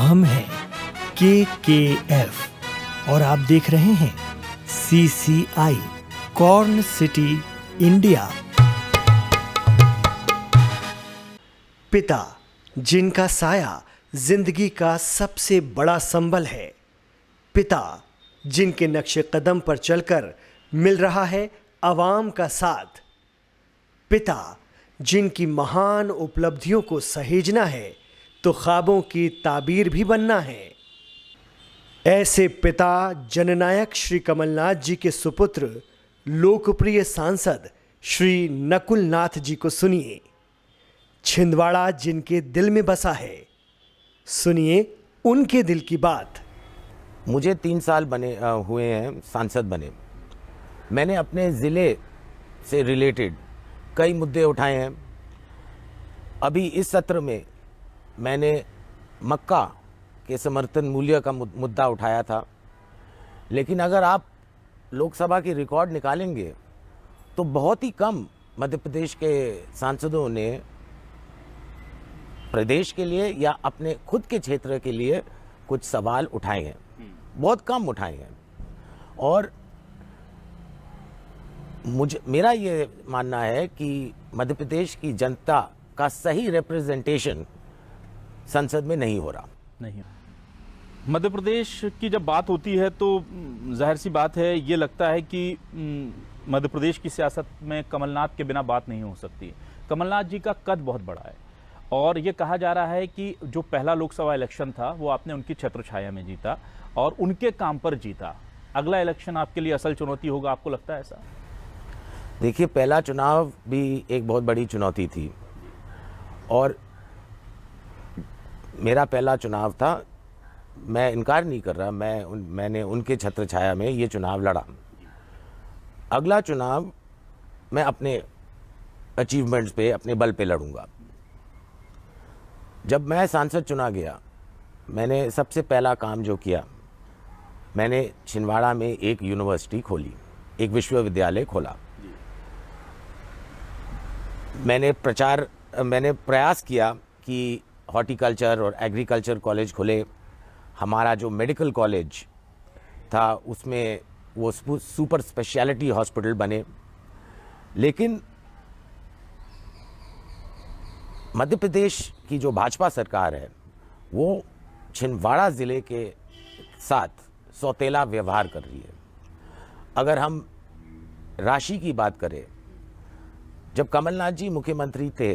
हम हैं KKF और आप देख रहे हैं CCI कॉर्न सिटी इंडिया। पिता जिनका साया जिंदगी का सबसे बड़ा संबल है, पिता जिनके नक्शे कदम पर चलकर मिल रहा है आवाम का साथ, पिता जिनकी महान उपलब्धियों को सहेजना है तो ख्वाबों की ताबीर भी बनना है। ऐसे पिता जननायक श्री कमलनाथ जी के सुपुत्र लोकप्रिय सांसद श्री नकुल नाथ जी को सुनिए। छिंदवाड़ा जिनके दिल में बसा है, सुनिए उनके दिल की बात। मुझे 3 साल हुए हैं सांसद बने। मैंने अपने ज़िले से रिलेटेड कई मुद्दे उठाए हैं। अभी इस सत्र में मैंने मक्का के समर्थन मूल्य का मुद्दा उठाया था, लेकिन अगर आप लोकसभा की रिकॉर्ड निकालेंगे तो बहुत ही कम मध्य प्रदेश के सांसदों ने प्रदेश के लिए या अपने खुद के क्षेत्र के लिए कुछ सवाल उठाए हैं, बहुत कम उठाए हैं। और मेरा ये मानना है कि मध्य प्रदेश की जनता का सही रिप्रेजेंटेशन संसद में नहीं हो रहा। नहीं, मध्य प्रदेश की जब बात होती है तो जाहिर सी बात है, ये लगता है कि मध्य प्रदेश की सियासत में कमलनाथ के बिना बात नहीं हो सकती। कमलनाथ जी का कद बहुत बड़ा है और ये कहा जा रहा है कि जो पहला लोकसभा इलेक्शन था वो आपने उनकी छत्र छाया में जीता और उनके काम पर जीता। अगला इलेक्शन आपके लिए असल चुनौती होगा, आपको लगता है ऐसा? देखिए, पहला चुनाव भी एक बहुत बड़ी चुनौती थी और मेरा पहला चुनाव था। मैं इनकार नहीं कर रहा, मैंने उनके छत्र छाया में ये चुनाव लड़ा। अगला चुनाव मैं अपने अचीवमेंट्स पे, अपने बल पे लड़ूंगा। जब मैं सांसद चुना गया, मैंने सबसे पहला काम जो किया, मैंने छिंदवाड़ा में एक यूनिवर्सिटी खोली, एक विश्वविद्यालय खोला। मैंने प्रयास किया कि हॉर्टिकल्चर और एग्रीकल्चर कॉलेज खुले। हमारा जो मेडिकल कॉलेज था उसमें वो सुपर स्पेशलिटी हॉस्पिटल बने। लेकिन मध्य प्रदेश की जो भाजपा सरकार है वो छिंदवाड़ा ज़िले के साथ सौतेला व्यवहार कर रही है। अगर हम राशि की बात करें, जब कमलनाथ जी मुख्यमंत्री थे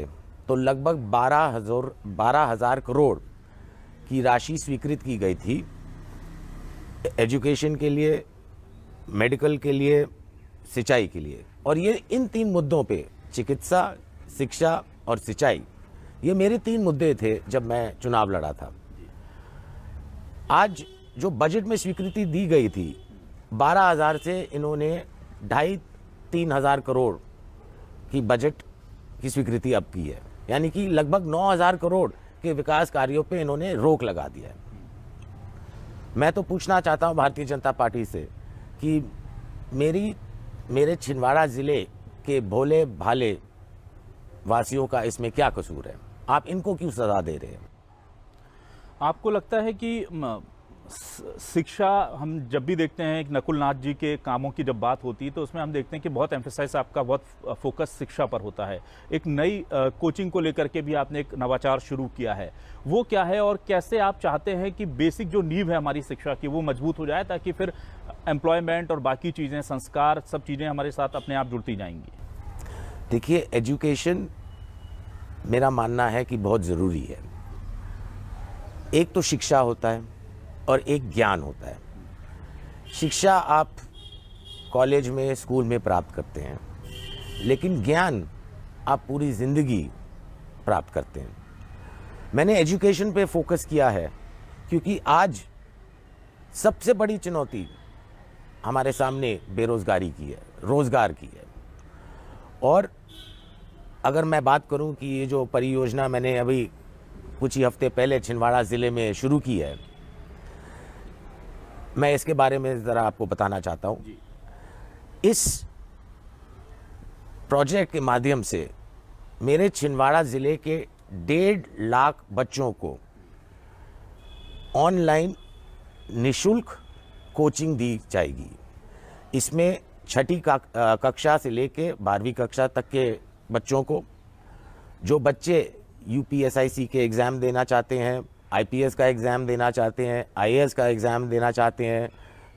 तो लगभग 12,000 करोड़ की राशि स्वीकृत की गई थी एजुकेशन के लिए, मेडिकल के लिए, सिंचाई के लिए। और ये इन 3 मुद्दों पे, चिकित्सा, शिक्षा और सिंचाई, ये मेरे 3 मुद्दे थे जब मैं चुनाव लड़ा था। आज जो बजट में स्वीकृति दी गई थी, 12,000 से इन्होंने 2,500-3,000 करोड़ की बजट की स्वीकृति अब की है, यानी कि लगभग 9,000 करोड़ के विकास कार्यों पे इन्होंने रोक लगा दिया है। मैं तो पूछना चाहता हूं भारतीय जनता पार्टी से कि मेरे छिंदवाड़ा ज़िले के भोले भाले वासियों का इसमें क्या कसूर है? आप इनको क्यों सजा दे रहे हैं? आपको लगता है कि शिक्षा, हम जब भी देखते हैं कि नकुल नाथ जी के कामों की जब बात होती है तो उसमें हम देखते हैं कि बहुत एम्फेसाइज आपका, बहुत फोकस शिक्षा पर होता है। एक नई कोचिंग को लेकर के भी आपने एक नवाचार शुरू किया है, वो क्या है और कैसे आप चाहते हैं कि बेसिक जो नींव है हमारी शिक्षा की वो मजबूत हो जाए, ताकि फिर एम्प्लॉयमेंट और बाकी चीज़ें, संस्कार, सब चीज़ें हमारे साथ अपने आप जुड़ती जाएंगी? देखिए, एजुकेशन मेरा मानना है कि बहुत ज़रूरी है। एक तो शिक्षा होता है और एक ज्ञान होता है। शिक्षा आप कॉलेज में, स्कूल में प्राप्त करते हैं, लेकिन ज्ञान आप पूरी ज़िंदगी प्राप्त करते हैं। मैंने एजुकेशन पे फोकस किया है क्योंकि आज सबसे बड़ी चुनौती हमारे सामने बेरोज़गारी की है, रोज़गार की है। और अगर मैं बात करूं कि ये जो परियोजना मैंने अभी कुछ ही हफ्ते पहले छिंदवाड़ा ज़िले में शुरू की है, मैं इसके बारे में ज़रा आपको बताना चाहता हूं। इस प्रोजेक्ट के माध्यम से मेरे छिंदवाड़ा ज़िले के 1.5 लाख बच्चों को ऑनलाइन निशुल्क कोचिंग दी जाएगी। इसमें छठी कक्षा से लेके 12वीं कक्षा तक के बच्चों को, जो बच्चे यूपीएसआईसी के एग्ज़ाम देना चाहते हैं, आईपीएस का एग्ज़ाम देना चाहते हैं, आईएएस का एग्ज़ाम देना चाहते हैं,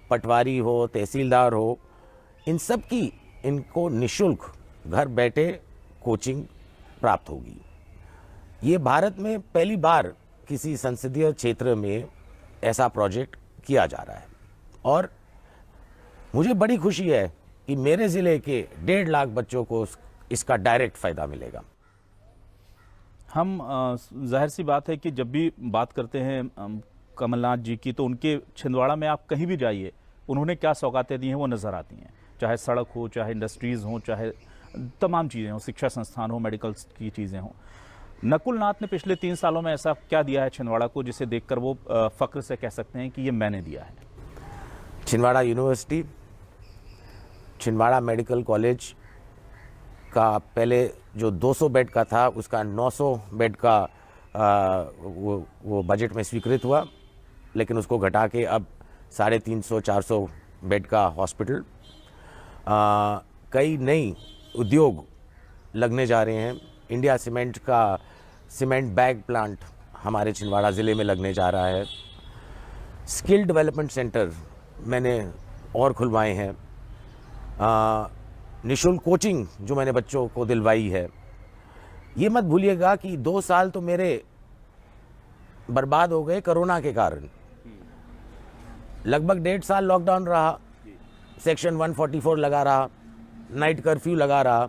पटवारी हो, तहसीलदार हो, इन सब की इनको निशुल्क घर बैठे कोचिंग प्राप्त होगी। ये भारत में पहली बार किसी संसदीय क्षेत्र में ऐसा प्रोजेक्ट किया जा रहा है और मुझे बड़ी खुशी है कि मेरे ज़िले के 1.5 लाख बच्चों को इसका डायरेक्ट फ़ायदा मिलेगा। हम जाहिर सी बात है कि जब भी बात करते हैं कमलनाथ जी की, तो उनके छिंदवाड़ा में आप कहीं भी जाइए, उन्होंने क्या सौगातें दी हैं वो नज़र आती हैं। चाहे सड़क हो, चाहे इंडस्ट्रीज़ हों, चाहे तमाम चीज़ें हों, शिक्षा संस्थान हो, मेडिकल की चीज़ें हों। नकुल नाथ ने पिछले 3 सालों में ऐसा क्या दिया है छिंदवाड़ा को, जिसे देखकर वो फ़ख्र से कह सकते हैं कि ये मैंने दिया है? Chhindwara university, Chhindwara medical college का पहले जो 200 बेड का था उसका 900 बेड का वो बजट में स्वीकृत हुआ, लेकिन उसको घटा के अब 350-400 बेड का हॉस्पिटल। कई नई उद्योग लगने जा रहे हैं। इंडिया सीमेंट का सीमेंट बैग प्लांट हमारे छिंदवाड़ा ज़िले में लगने जा रहा है। स्किल डेवलपमेंट सेंटर मैंने और खुलवाए हैं। निशुल्क कोचिंग जो मैंने बच्चों को दिलवाई है। ये मत भूलिएगा कि 2 साल तो मेरे बर्बाद हो गए कोरोना के कारण। लगभग 1.5 साल लॉकडाउन रहा, सेक्शन 144 लगा रहा, नाइट कर्फ्यू लगा रहा।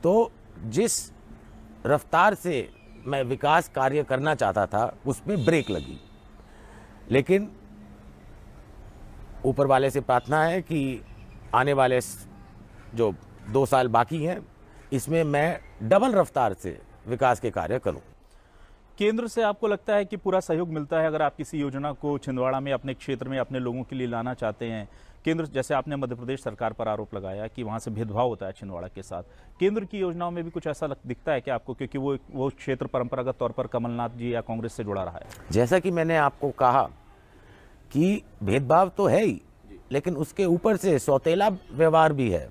तो जिस रफ्तार से मैं विकास कार्य करना चाहता था उसमें ब्रेक लगी, लेकिन ऊपर वाले से प्रार्थना है कि आने वाले जो 2 साल बाकी हैं इसमें मैं डबल रफ्तार से विकास के कार्य करूं। केंद्र से आपको लगता है कि पूरा सहयोग मिलता है अगर आप किसी योजना को छिंदवाड़ा में, अपने क्षेत्र में, अपने लोगों के लिए लाना चाहते हैं? केंद्र, जैसे आपने मध्य प्रदेश सरकार पर आरोप लगाया कि वहाँ से भेदभाव होता है छिंदवाड़ा के साथ, केंद्र की योजनाओं में भी कुछ ऐसा दिखता है क्या आपको, क्योंकि वो क्षेत्र परंपरागत तौर पर कमलनाथ जी या कांग्रेस से जुड़ा रहा है? जैसा कि मैंने आपको कहा कि भेदभाव तो है ही, लेकिन उसके ऊपर से सौतेला व्यवहार भी है।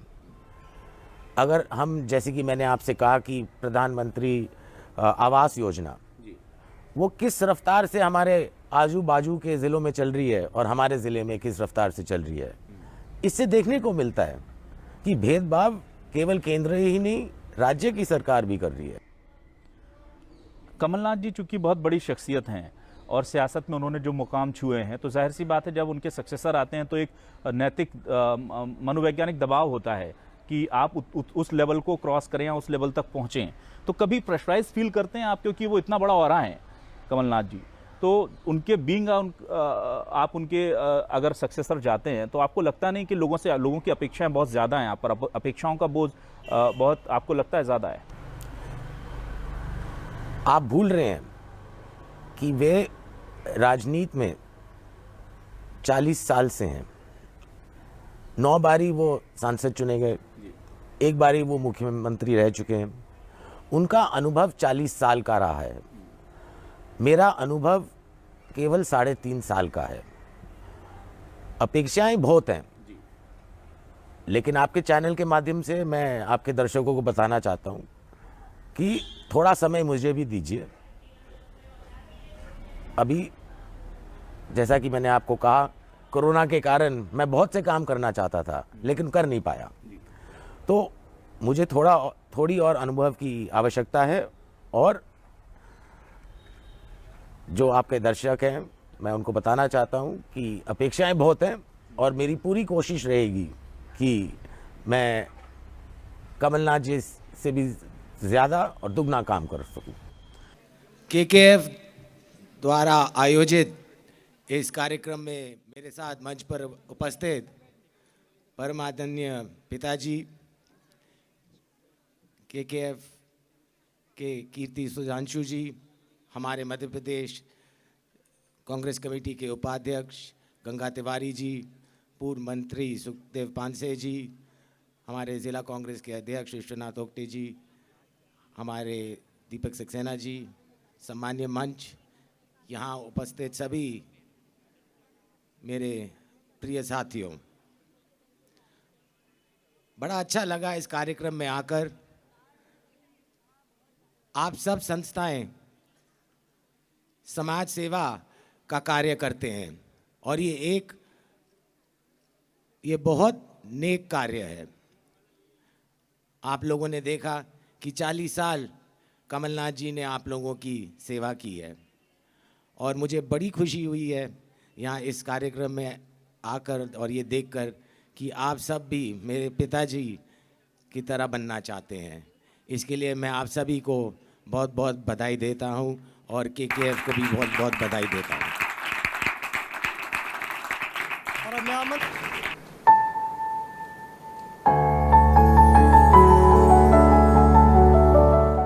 अगर हम, जैसे कि मैंने आपसे कहा कि प्रधानमंत्री आवास योजना वो किस रफ्तार से हमारे आजू बाजू के ज़िलों में चल रही है और हमारे ज़िले में किस रफ्तार से चल रही है, इससे देखने को मिलता है कि भेदभाव केवल केंद्र ही नहीं, राज्य की सरकार भी कर रही है। कमलनाथ जी चूंकि बहुत बड़ी शख्सियत हैं और सियासत में उन्होंने जो मुकाम छुए हैं, तो जाहिर सी बात है जब उनके सक्सेसर आते हैं तो एक नैतिक मनोवैज्ञानिक दबाव होता है कि आप उस लेवल को क्रॉस करें या उस लेवल तक पहुँचें। तो कभी प्रेशराइज फील करते हैं आप, क्योंकि वो इतना बड़ा ऑरा है कमलनाथ जी, तो उनके बीइंग आप उनके अगर सक्सेसर जाते हैं तो आपको लगता नहीं कि लोगों की अपेक्षाएं बहुत ज़्यादा हैं आप पर, अपेक्षाओं का बोझ बहुत आपको लगता है ज़्यादा है? आप भूल रहे हैं कि वे राजनीति में 40 साल से हैं। 9 बारी वो सांसद चुने गए, 1 बारी वो मुख्यमंत्री रह चुके हैं। उनका अनुभव 40 साल का रहा है। मेरा अनुभव केवल 3.5 साल का है। अपेक्षाएं बहुत हैं, लेकिन आपके चैनल के माध्यम से मैं आपके दर्शकों को बताना चाहता हूं कि थोड़ा समय मुझे भी दीजिए। अभी जैसा कि मैंने आपको कहा, कोरोना के कारण मैं बहुत से काम करना चाहता था लेकिन कर नहीं पाया, तो मुझे थोड़ी और अनुभव की आवश्यकता है। और जो आपके दर्शक हैं, मैं उनको बताना चाहता हूं कि अपेक्षाएं बहुत हैं और मेरी पूरी कोशिश रहेगी कि मैं कमलनाथ जी से भी ज़्यादा और दुगना काम कर सकूं। केकेएफ द्वारा आयोजित इस कार्यक्रम में मेरे साथ मंच पर उपस्थित परमादरणीय पिताजी, केकेएफ के कीर्ति सुधांशु जी, हमारे मध्य प्रदेश कांग्रेस कमेटी के उपाध्यक्ष गंगा तिवारी जी, पूर्व मंत्री सुखदेव पांसे जी, हमारे ज़िला कांग्रेस के अध्यक्ष विश्वनाथ ओक्टे जी, हमारे दीपक सक्सेना जी, सम्मान्य मंच, यहाँ उपस्थित सभी मेरे प्रिय साथियों, बड़ा अच्छा लगा इस कार्यक्रम में आकर। आप सब संस्थाएं समाज सेवा का कार्य करते हैं और ये बहुत नेक कार्य है। आप लोगों ने देखा कि 40 साल कमलनाथ जी ने आप लोगों की सेवा की है और मुझे बड़ी खुशी हुई है यहाँ इस कार्यक्रम में आकर और ये देखकर कि आप सब भी मेरे पिताजी की तरह बनना चाहते हैं। इसके लिए मैं आप सभी को बहुत बहुत बधाई देता हूँ और KKF को भी बहुत बहुत बधाई देता हूँ। और अब मैं आमंत्रित